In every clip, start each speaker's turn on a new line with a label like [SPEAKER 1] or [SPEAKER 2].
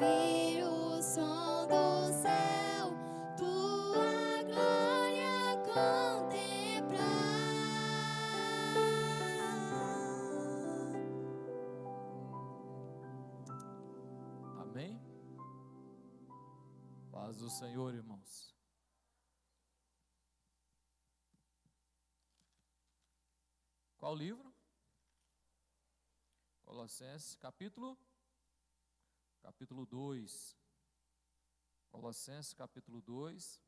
[SPEAKER 1] ouvir o som do céu, tua glória contemplar.
[SPEAKER 2] Amém? Paz do Senhor, irmãos. Qual livro? Colossenses, capítulo 2. Colossenses, capítulo 2.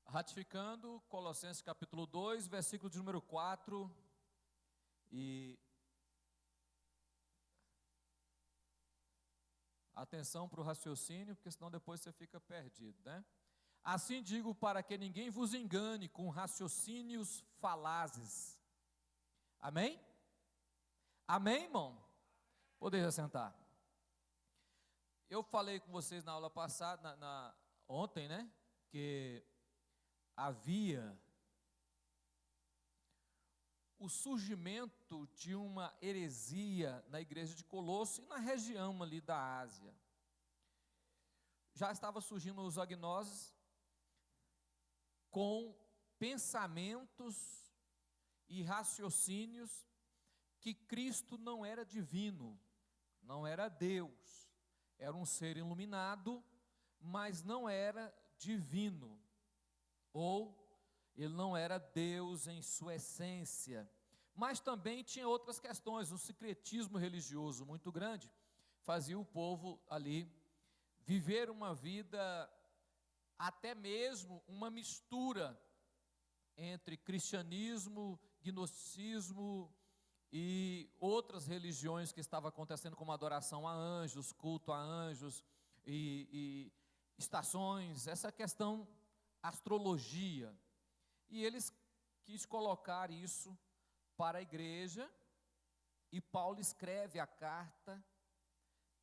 [SPEAKER 2] Ratificando, Colossenses, capítulo 2, versículo de número 4. E atenção para o raciocínio, porque senão depois você fica perdido, né? Assim digo, para que ninguém vos engane com raciocínios falazes. Amém? Amém, irmão? Poderia sentar. Eu falei com vocês na aula passada, ontem, né? Que havia o surgimento de uma heresia na igreja de Colosso e na região ali da Ásia. Já estava surgindo os agnoses com pensamentos e raciocínios que Cristo não era divino, não era Deus, era um ser iluminado, mas não era divino, ou ele não era Deus em sua essência. Mas também tinha outras questões, um secretismo religioso muito grande, fazia o povo ali viver uma vida, até mesmo uma mistura entre cristianismo, gnosticismo e outras religiões que estavam acontecendo, como adoração a anjos, culto a anjos e estações, essa questão, astrologia. E eles quis colocar isso para a igreja, e Paulo escreve a carta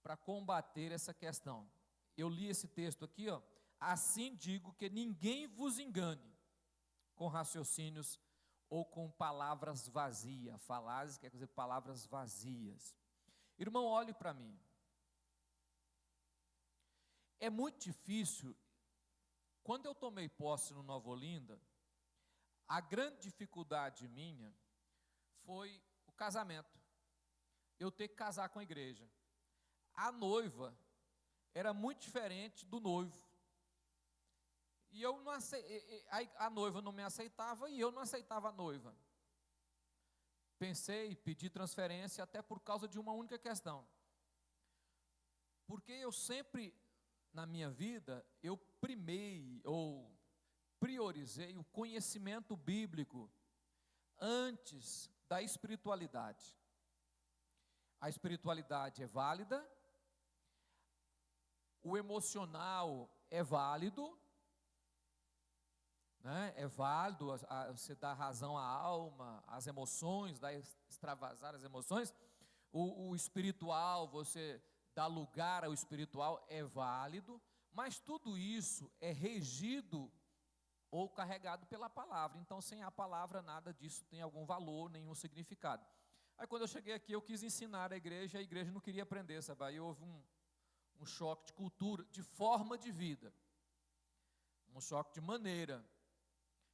[SPEAKER 2] para combater essa questão. Eu li esse texto aqui, ó. Assim digo que ninguém vos engane com raciocínios ou com palavras vazias. Falazes quer dizer palavras vazias. Irmão, olhe para mim. É muito difícil. Quando eu tomei posse no Nova Olinda, a grande dificuldade minha foi o casamento. Eu ter que casar com a igreja. A noiva era muito diferente do noivo. E eu não a noiva não me aceitava e eu não aceitava a noiva. Pensei, pedi transferência até por causa de uma única questão. Porque eu sempre, na minha vida, eu priorizei o conhecimento bíblico antes da espiritualidade. A espiritualidade é válida, o emocional é válido, né? É válido, você dá razão à alma, às emoções, dá extravasar as emoções. O espiritual, você dá lugar ao espiritual, é válido, mas tudo isso é regido ou carregado pela palavra. Então, sem a palavra, nada disso tem algum valor, nenhum significado. Aí, quando eu cheguei aqui, eu quis ensinar a igreja não queria aprender, sabe? Aí houve um choque de cultura, de forma de vida, um choque de maneira.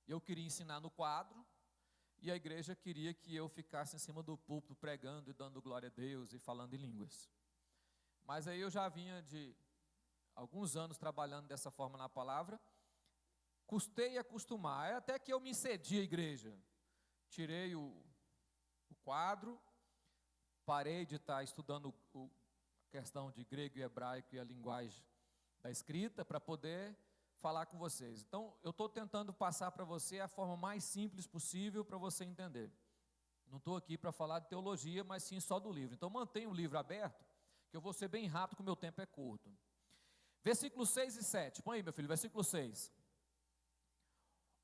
[SPEAKER 2] Eu queria ensinar no quadro, e a igreja queria que eu ficasse em cima do púlpito pregando e dando glória a Deus e falando em línguas. Mas aí eu já vinha de alguns anos trabalhando dessa forma na palavra, custei acostumar, até que eu me cedi à igreja. Tirei o quadro, parei de estar estudando a questão de grego e hebraico e a linguagem da escrita para poder falar com vocês. Então, eu estou tentando passar para você a forma mais simples possível para você entender. Não estou aqui para falar de teologia, mas sim só do livro. Então, mantenha o livro aberto, que eu vou ser bem rápido, porque o meu tempo é curto. Versículos 6 e 7. Põe aí, meu filho, versículo 6.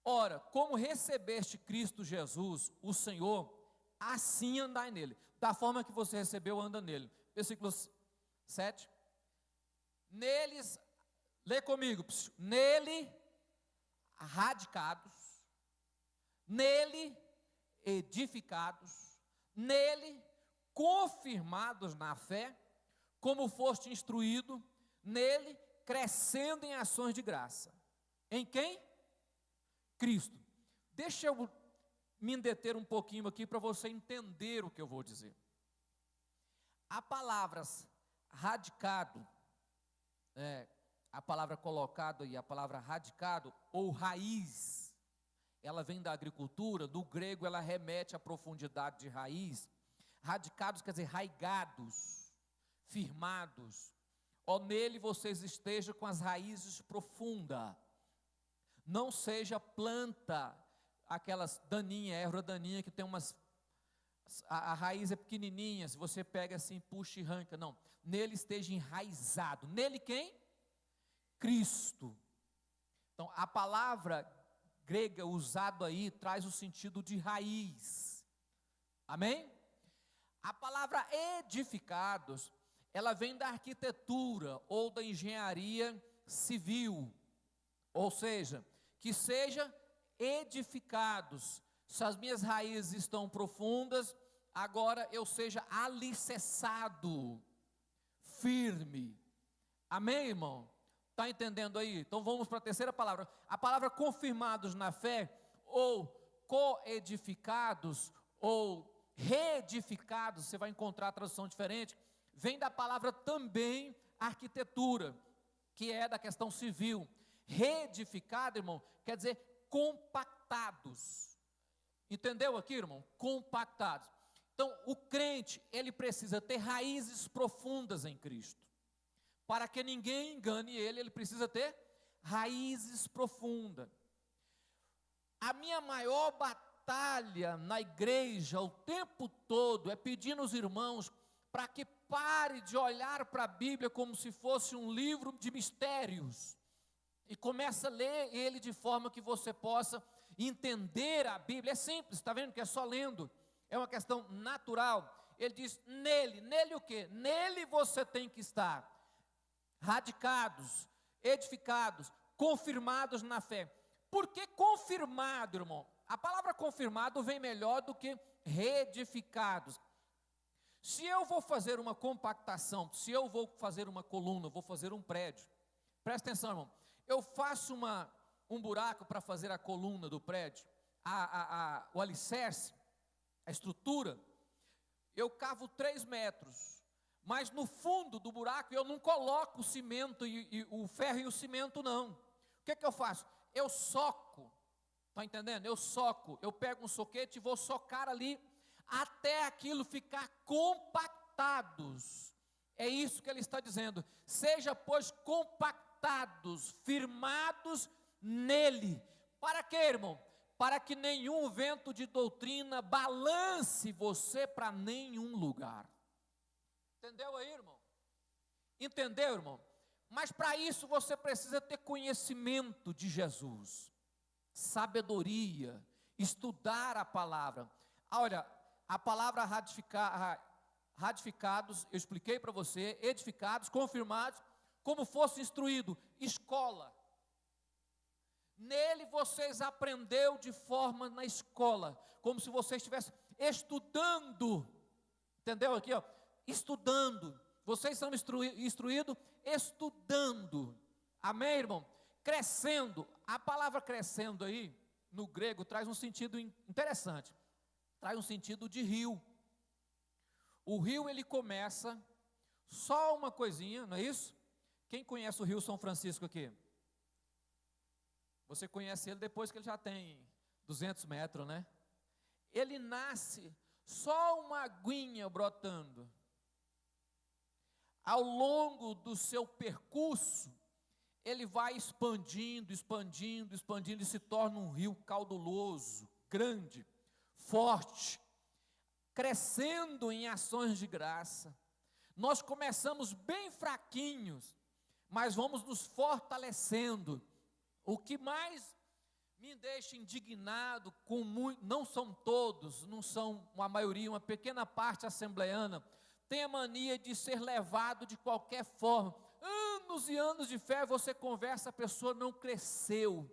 [SPEAKER 2] Ora, como recebeste Cristo Jesus, o Senhor, assim andai nele. Da forma que você recebeu, anda nele. Versículo 7. Neles, lê comigo, nele radicados, nele edificados, nele confirmados na fé, como foste instruído, nele crescendo em ações de graça. Em quem? Cristo. Deixa eu me deter um pouquinho aqui para você entender o que eu vou dizer. A palavra radicado, a palavra colocado e a palavra radicado ou raiz, ela vem da agricultura, do grego ela remete à profundidade de raiz. Radicados quer dizer raigados, firmados. Ó, nele vocês estejam com as raízes profundas. Não seja planta, aquelas daninhas, erva daninha que tem umas, a raiz é pequenininha, se você pega assim, puxa e arranca. Não, nele esteja enraizado. Nele quem? Cristo. Então, a palavra grega usada aí traz o sentido de raiz. Amém? A palavra edificados, ela vem da arquitetura ou da engenharia civil. Ou seja, que seja edificados. Se as minhas raízes estão profundas, agora eu seja alicerçado, firme. Amém, irmão? Está entendendo aí? Então vamos para a terceira palavra. A palavra confirmados na fé, ou coedificados, ou reedificados, você vai encontrar a tradução diferente, vem da palavra também arquitetura, que é da questão civil. Reedificado, irmão, quer dizer compactados. Entendeu aqui, irmão? Compactados. Então, o crente, ele precisa ter raízes profundas em Cristo. Para que ninguém engane ele, ele precisa ter raízes profundas. A minha maior batalha na igreja, o tempo todo, é pedir aos irmãos para que pare de olhar para a Bíblia como se fosse um livro de mistérios. E comece a ler ele de forma que você possa entender a Bíblia. É simples, está vendo que é só lendo. É uma questão natural. Ele diz, nele o quê? Nele você tem que estar. Radicados, edificados, confirmados na fé. Por que confirmado, irmão? A palavra confirmado vem melhor do que reedificados. Se eu vou fazer uma compactação, se eu vou fazer uma coluna, vou fazer um prédio, presta atenção, irmão, eu faço um buraco para fazer a coluna do prédio, o alicerce, a estrutura, eu cavo 3 metros, mas no fundo do buraco eu não coloco o cimento e o ferro e o cimento não. O que eu faço? Eu soco, está entendendo? Eu pego um soquete e vou socar ali, até aquilo ficar compactados. É isso que ele está dizendo. Seja, pois, compactados, firmados nele. Para quê, irmão? Para que nenhum vento de doutrina balance você para nenhum lugar. Entendeu aí, irmão? Entendeu, irmão? Mas para isso você precisa ter conhecimento de Jesus, sabedoria, estudar a palavra. Olha, a palavra ratificados, eu expliquei para você, edificados, confirmados, como fosse instruído, escola. Nele vocês aprendeu de forma na escola, como se você estivesse estudando. Entendeu aqui, ó? Estudando. Vocês são instruídos estudando. Amém, irmão? Crescendo. A palavra crescendo aí, no grego, traz um sentido interessante. Traz um sentido de rio. O rio, ele começa, só uma coisinha, não é isso? Quem conhece o Rio São Francisco aqui? Você conhece ele depois que ele já tem 200 metros, né? Ele nasce só uma aguinha brotando. Ao longo do seu percurso, ele vai expandindo e se torna um rio caudaloso, grande, forte, crescendo em ações de graça. Nós começamos bem fraquinhos, mas vamos nos fortalecendo. O que mais me deixa indignado, não são todos, não são a maioria, uma pequena parte assembleiana, tem a mania de ser levado de qualquer forma. Anos e anos de fé, você conversa, a pessoa não cresceu,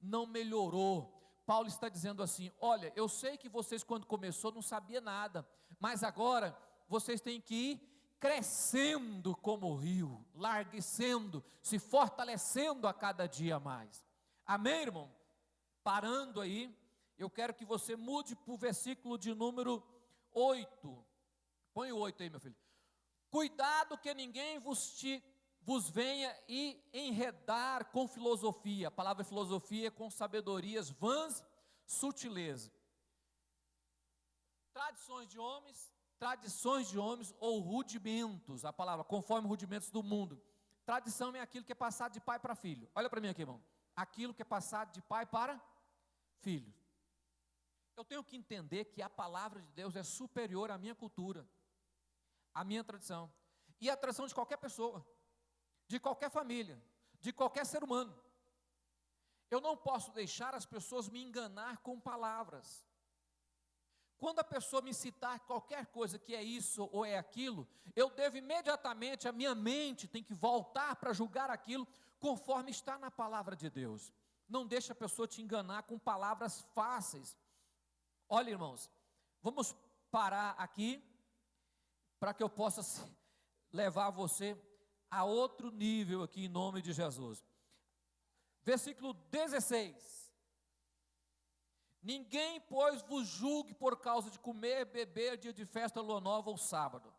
[SPEAKER 2] não melhorou. Paulo está dizendo assim: olha, eu sei que vocês quando começou não sabia nada, mas agora vocês têm que ir crescendo como o rio, larguecendo, se fortalecendo a cada dia mais. Amém, irmão? Parando aí, eu quero que você mude para o versículo de número 8. Põe o 8 aí, meu filho. Cuidado que ninguém vos venha e enredar com filosofia. A palavra filosofia é com sabedorias vãs, sutileza. Tradições de homens ou rudimentos, a palavra, conforme rudimentos do mundo. Tradição é aquilo que é passado de pai para filho. Olha para mim aqui, irmão. Aquilo que é passado de pai para filho. Eu tenho que entender que a palavra de Deus é superior à minha cultura, à minha tradição, e à tradição de qualquer pessoa, de qualquer família, de qualquer ser humano. Eu não posso deixar as pessoas me enganar com palavras. Quando a pessoa me citar qualquer coisa que é isso ou é aquilo, eu devo imediatamente, a minha mente tem que voltar para julgar aquilo conforme está na palavra de Deus. Não deixe a pessoa te enganar com palavras fáceis. Olha, irmãos, vamos parar aqui para que eu possa levar você a outro nível aqui em nome de Jesus. Versículo 16. Ninguém, pois, vos julgue por causa de comer, beber, dia de festa, lua nova ou sábado.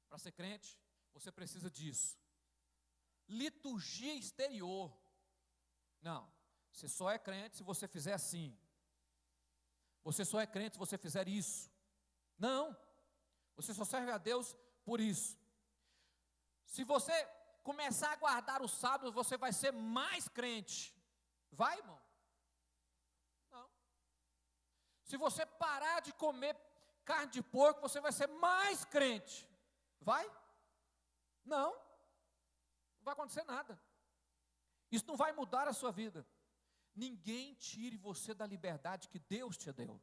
[SPEAKER 2] Para ser crente, você precisa disso. Liturgia exterior. Não, você só é crente se você fizer assim. Você só é crente se você fizer isso. Não, você só serve a Deus por isso. Se você começar a guardar os sábados, você vai ser mais crente. Vai, irmão? Não. Se você parar de comer carne de porco, você vai ser mais crente. Vai? Não. Não vai acontecer nada. Isso não vai mudar a sua vida. Ninguém tire você da liberdade que Deus te deu.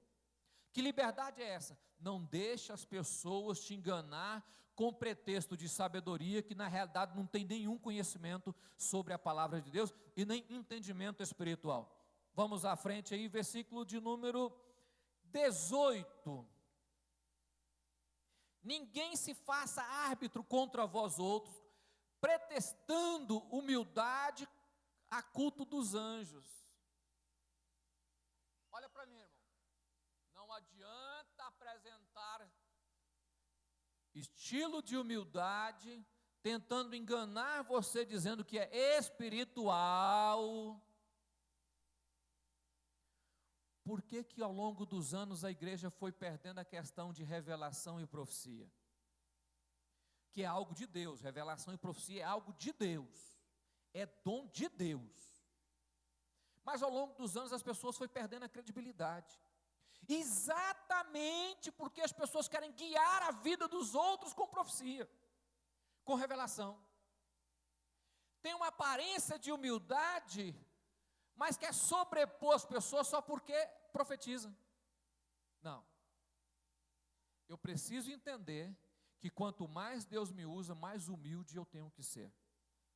[SPEAKER 2] Que liberdade é essa? Não deixe as pessoas te enganar com pretexto de sabedoria, que na realidade não tem nenhum conhecimento sobre a palavra de Deus e nem entendimento espiritual. Vamos à frente aí, versículo de número 18. Ninguém se faça árbitro contra vós outros, pretextando humildade a culto dos anjos. Olha para mim, irmão. Não adianta apresentar estilo de humildade, tentando enganar você, dizendo que é espiritual. Por que que ao longo dos anos a igreja foi perdendo a questão de revelação e profecia? Que é algo de Deus, revelação e profecia é algo de Deus, é dom de Deus. Mas ao longo dos anos as pessoas foram perdendo a credibilidade. Exatamente porque as pessoas querem guiar a vida dos outros com profecia, com revelação. Tem uma aparência de humildade, mas quer sobrepor as pessoas só porque profetiza. Não. Eu preciso entender que quanto mais Deus me usa, mais humilde eu tenho que ser.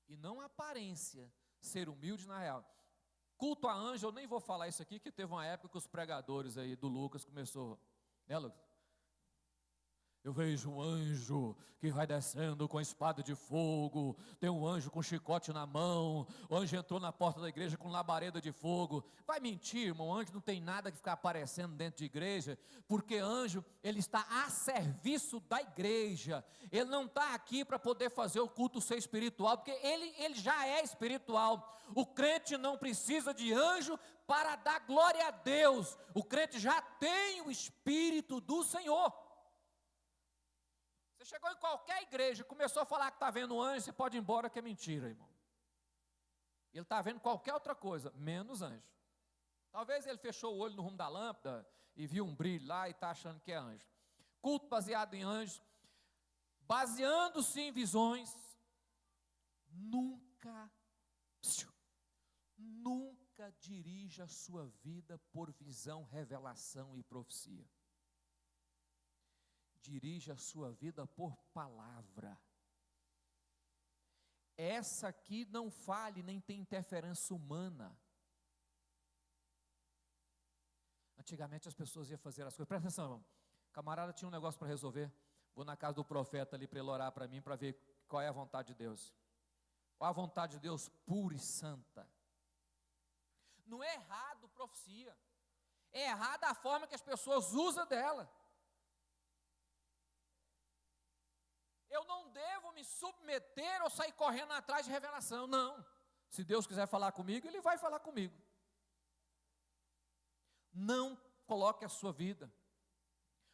[SPEAKER 2] E não a aparência, ser humilde na real. Culto a anjo, eu nem vou falar isso aqui, que teve uma época que os pregadores aí do Lucas começou, né, Lucas? Eu vejo um anjo que vai descendo com espada de fogo, tem um anjo com chicote na mão, o anjo entrou na porta da igreja com labareda de fogo. Vai mentir, irmão, anjo não tem nada que ficar aparecendo dentro de igreja, porque anjo, ele está a serviço da igreja, ele não está aqui para poder fazer o culto ser espiritual, porque ele já é espiritual. O crente não precisa de anjo para dar glória a Deus, o crente já tem o Espírito do Senhor. Você chegou em qualquer igreja, começou a falar que está vendo anjo, você pode ir embora que é mentira, irmão. Ele está vendo qualquer outra coisa, menos anjo. Talvez ele fechou o olho no rumo da lâmpada e viu um brilho lá e está achando que é anjo. Culto baseado em anjos, baseando-se em visões, nunca dirija a sua vida por visão, revelação e profecia. Dirija a sua vida por palavra. Essa aqui não fale, nem tem interferência humana. Antigamente as pessoas iam fazer as coisas. Presta atenção, irmão. O camarada tinha um negócio para resolver. Vou na casa do profeta ali para ele orar para mim, para ver qual é a vontade de Deus. Qual a vontade de Deus pura e santa. Não é errado profecia. É errada a forma que as pessoas usam dela. Eu não devo me submeter ou sair correndo atrás de revelação, não. Se Deus quiser falar comigo, Ele vai falar comigo. Não coloque a sua vida.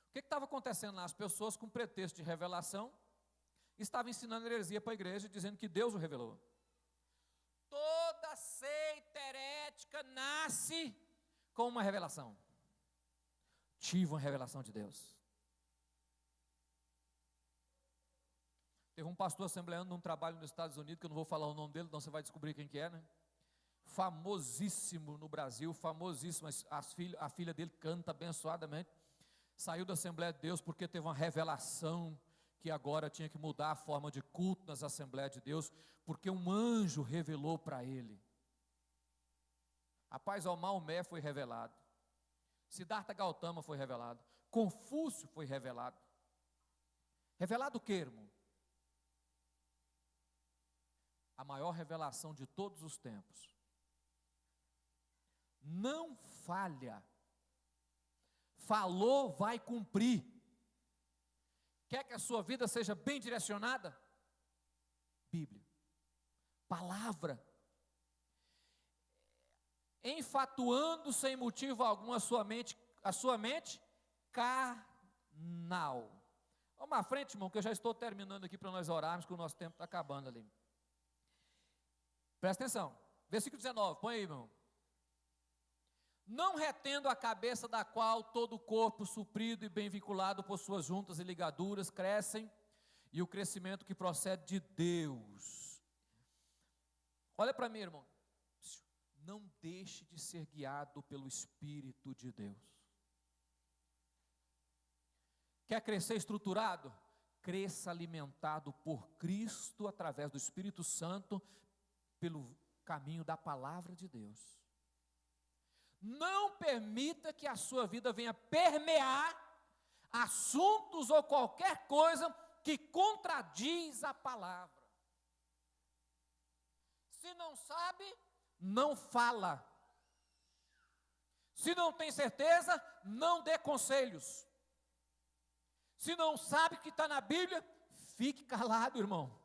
[SPEAKER 2] O que estava acontecendo lá? As pessoas com pretexto de revelação estavam ensinando heresia para a igreja, dizendo que Deus o revelou. Toda seita herética nasce com uma revelação. Tive uma revelação de Deus. Teve um pastor assembleano num trabalho nos Estados Unidos, que eu não vou falar o nome dele, então você vai descobrir quem que é, né? Famosíssimo no Brasil, famosíssimo, a filha dele canta abençoadamente. Saiu da Assembleia de Deus porque teve uma revelação que agora tinha que mudar a forma de culto nas Assembleias de Deus, porque um anjo revelou para ele. Rapaz, o Maomé foi revelado, Siddhartha Gautama foi revelado, Confúcio foi revelado. Revelado o quê, irmão? A maior revelação de todos os tempos. Não falha. Falou, vai cumprir. Quer que a sua vida seja bem direcionada? Bíblia. Palavra. Enfatuando sem motivo algum a sua mente carnal. Vamos à frente, irmão, que eu já estou terminando aqui para nós orarmos, que o nosso tempo está acabando ali. Presta atenção, versículo 19, põe aí, irmão. Não retendo a cabeça da qual todo o corpo suprido e bem vinculado por suas juntas e ligaduras crescem, e o crescimento que procede de Deus. Olha para mim, irmão. Não deixe de ser guiado pelo Espírito de Deus. Quer crescer estruturado? Cresça alimentado por Cristo através do Espírito Santo, pelo caminho da palavra de Deus. Não permita que a sua vida venha permear assuntos ou qualquer coisa que contradiz a palavra. Se não sabe, não fala. Se não tem certeza, não dê conselhos. Se não sabe que está na Bíblia, fique calado, irmão.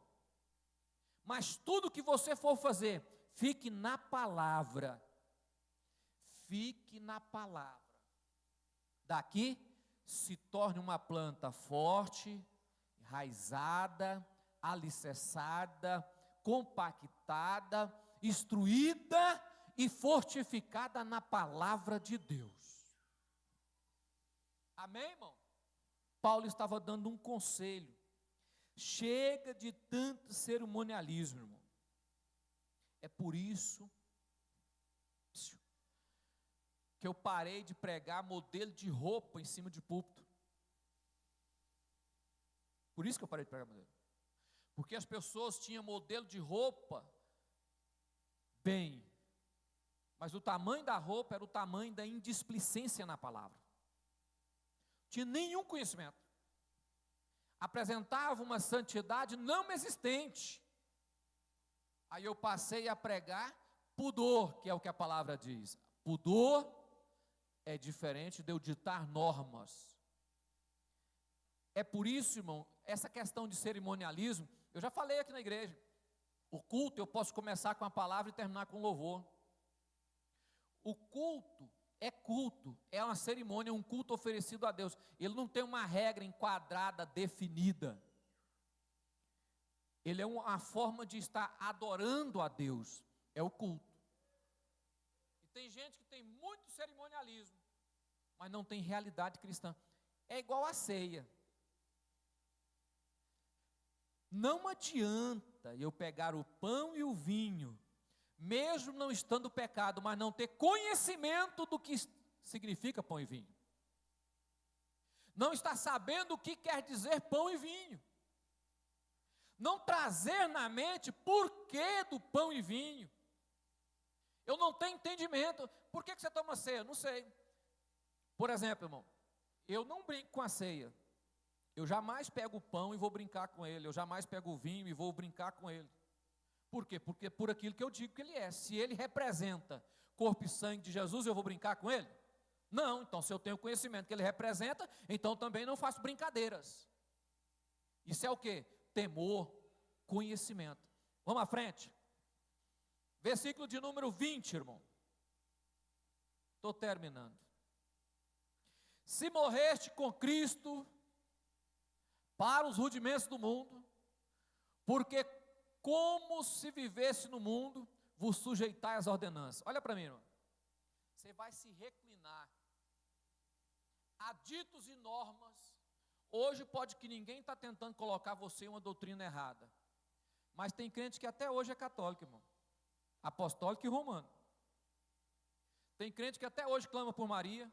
[SPEAKER 2] Mas tudo que você for fazer, fique na palavra. Fique na palavra. Daqui, se torne uma planta forte, enraizada, alicerçada, compactada, instruída e fortificada na palavra de Deus. Amém, irmão? Paulo estava dando um conselho. Chega de tanto cerimonialismo, irmão. É por isso que eu parei de pregar modelo de roupa em cima de púlpito. Por isso que eu parei de pregar modelo. Porque as pessoas tinham modelo de roupa bem, mas o tamanho da roupa era o tamanho da indisplicência na palavra. Não tinha nenhum conhecimento. Apresentava uma santidade não existente. Aí eu passei a pregar pudor, que é o que a palavra diz. Pudor é diferente de eu ditar normas. É por isso, irmão, essa questão de cerimonialismo, eu já falei aqui na igreja. O culto eu posso começar com a palavra e terminar com louvor. O culto, é uma cerimônia, um culto oferecido a Deus. Ele não tem uma regra enquadrada, definida. Ele é uma forma de estar adorando a Deus, é o culto. E tem gente que tem muito cerimonialismo, mas não tem realidade cristã. É igual a ceia. Não adianta eu pegar o pão e o vinho, mesmo não estando pecado, mas não ter conhecimento do que significa pão e vinho. Não estar sabendo o que quer dizer pão e vinho. Não trazer na mente porquê do pão e vinho. Eu não tenho entendimento. Por que você toma ceia? Não sei. Por exemplo, irmão, eu não brinco com a ceia. Eu jamais pego o pão e vou brincar com ele. Eu jamais pego o vinho e vou brincar com ele. Por quê? Porque por aquilo que eu digo que ele é. Se ele representa corpo e sangue de Jesus, eu vou brincar com ele? Não. Então, se eu tenho conhecimento que ele representa, então também não faço brincadeiras. Isso é o quê? Temor, conhecimento. Vamos à frente. Versículo de número 20, irmão. Estou terminando. Se morreste com Cristo para os rudimentos do mundo, porque como se vivesse no mundo, vos sujeitai às ordenanças. Olha para mim, irmão. Você vai se reclinar a ditos e normas. Hoje pode que ninguém está tentando colocar você em uma doutrina errada, mas tem crente que até hoje é católico, irmão, apostólico e romano. Tem crente que até hoje clama por Maria.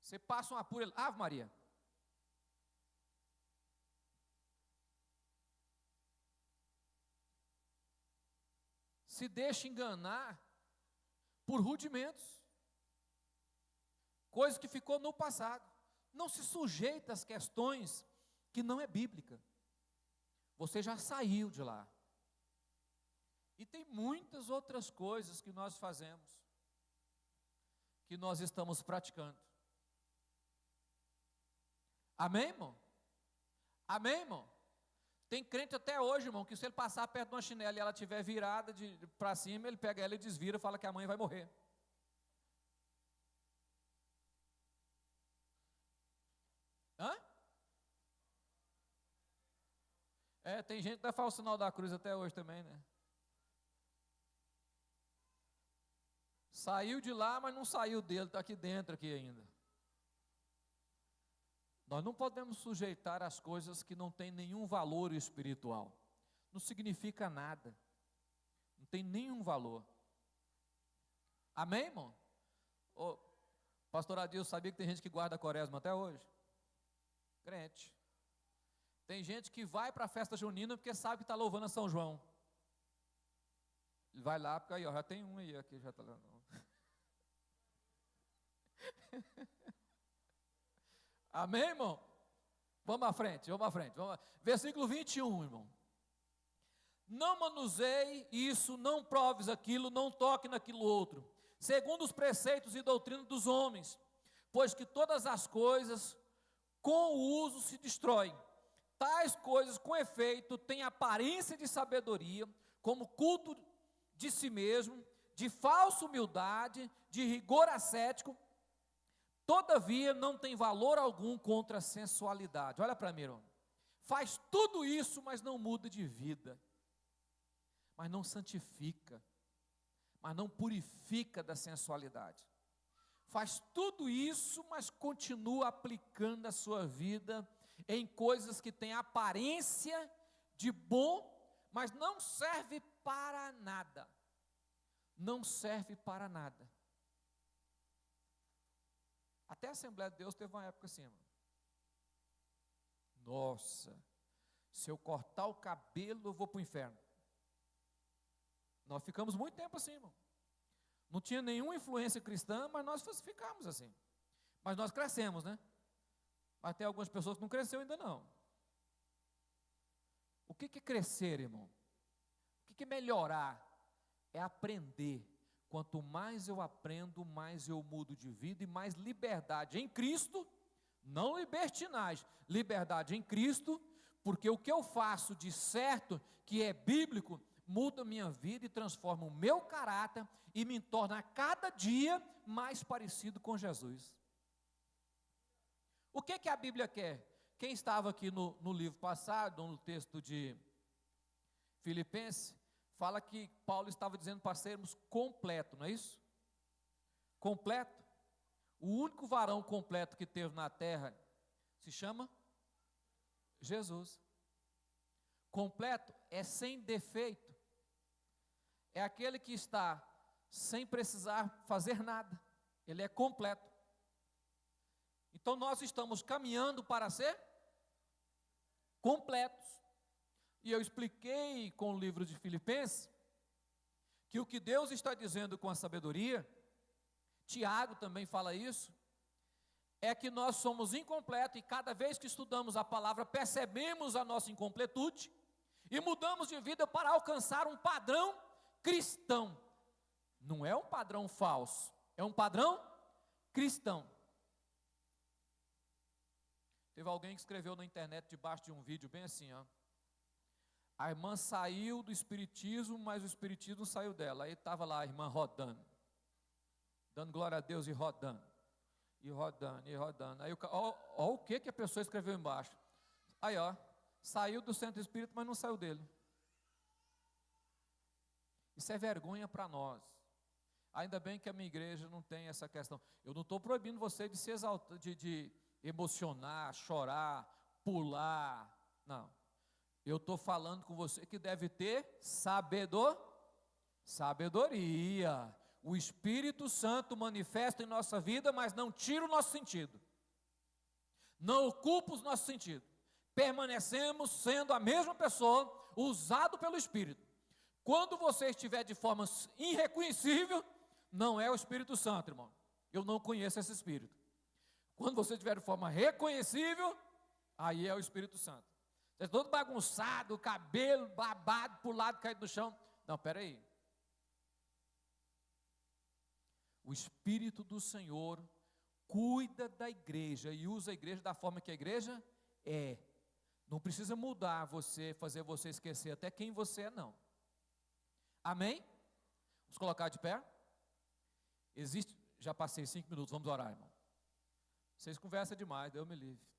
[SPEAKER 2] Você passa um apuro, Ave Maria. Se deixa enganar por rudimentos, coisa que ficou no passado. Não se sujeita às questões que não é bíblica. Você já saiu de lá. E tem muitas outras coisas que nós fazemos, que nós estamos praticando. Amém, irmão? Amém, irmão? Tem crente até hoje, irmão, que se ele passar perto de uma chinela e ela estiver virada para cima, ele pega ela e desvira e fala que a mãe vai morrer. Hã? Tem gente que ainda faz o sinal da cruz até hoje também, né? Saiu de lá, mas não saiu dele, está aqui dentro aqui ainda. Nós não podemos sujeitar as coisas que não têm nenhum valor espiritual. Não significa nada. Não tem nenhum valor. Amém, irmão? Pastor Adilson, sabia que tem gente que guarda a quaresma até hoje? Crente. Tem gente que vai para a festa junina porque sabe que está louvando a São João. Ele vai lá, porque aí, ó, já tem um aí, aqui já está lá. Amém, irmão? Vamos à frente, vamos à frente. Versículo 21, irmão. Não manuseie isso, não proves aquilo, não toque naquilo outro, segundo os preceitos e doutrina dos homens, pois que todas as coisas com o uso se destroem. Tais coisas, com efeito, têm aparência de sabedoria, como culto de si mesmo, de falsa humildade, de rigor ascético. Todavia, não tem valor algum contra a sensualidade. Olha para mim, irmão. Faz tudo isso, mas não muda de vida. Mas não santifica. Mas não purifica da sensualidade. Faz tudo isso, mas continua aplicando a sua vida em coisas que têm aparência de bom, mas não serve para nada. Não serve para nada. Até a Assembleia de Deus teve uma época assim, irmão. Nossa, se eu cortar o cabelo, eu vou para o inferno. Nós ficamos muito tempo assim, irmão. Não tinha nenhuma influência cristã, mas nós ficamos assim. Mas nós crescemos, né? Mas tem algumas pessoas que não cresceu ainda não. O que é crescer, irmão? O que é melhorar? É aprender. Quanto mais eu aprendo, mais eu mudo de vida e mais liberdade em Cristo, não libertinagem, liberdade em Cristo, porque o que eu faço de certo, que é bíblico, muda a minha vida e transforma o meu caráter e me torna a cada dia mais parecido com Jesus. O que a Bíblia quer? Quem estava aqui no livro passado, no texto de Filipenses, fala que Paulo estava dizendo para sermos completos, não é isso? Completo. O único varão completo que teve na terra se chama Jesus. Completo é sem defeito. É aquele que está sem precisar fazer nada. Ele é completo. Então nós estamos caminhando para ser completos. E eu expliquei com o livro de Filipenses que o que Deus está dizendo com a sabedoria Tiago também fala isso, é que nós somos incompletos e cada vez que estudamos a palavra percebemos a nossa incompletude e mudamos de vida para alcançar um padrão cristão. Não é um padrão falso, é um padrão cristão. Teve alguém que escreveu na internet debaixo de um vídeo bem assim, ó. A irmã saiu do espiritismo, mas o espiritismo não saiu dela. Aí estava lá a irmã rodando, dando glória a Deus e rodando. E rodando, e rodando. Aí ó o que a pessoa escreveu embaixo. Aí ó, saiu do centro espírita, mas não saiu dele. Isso é vergonha para nós. Ainda bem que a minha igreja não tem essa questão. Eu não estou proibindo você de se exaltar, de emocionar, chorar, pular. Não. Eu estou falando com você que deve ter sabedoria. O Espírito Santo manifesta em nossa vida, mas não tira o nosso sentido. Não ocupa os nossos sentidos. Permanecemos sendo a mesma pessoa, usado pelo Espírito. Quando você estiver de forma irreconhecível, não é o Espírito Santo, irmão. Eu não conheço esse Espírito. Quando você estiver de forma reconhecível, aí é o Espírito Santo. Você está todo bagunçado, cabelo babado, para o lado, caído no chão. Não, espera aí. O Espírito do Senhor cuida da igreja e usa a igreja da forma que a igreja é. Não precisa mudar você, fazer você esquecer até quem você é, não. Amém? Vamos colocar de pé? Já passei 5 minutos, vamos orar, irmão. Vocês conversam demais, Deus me livre.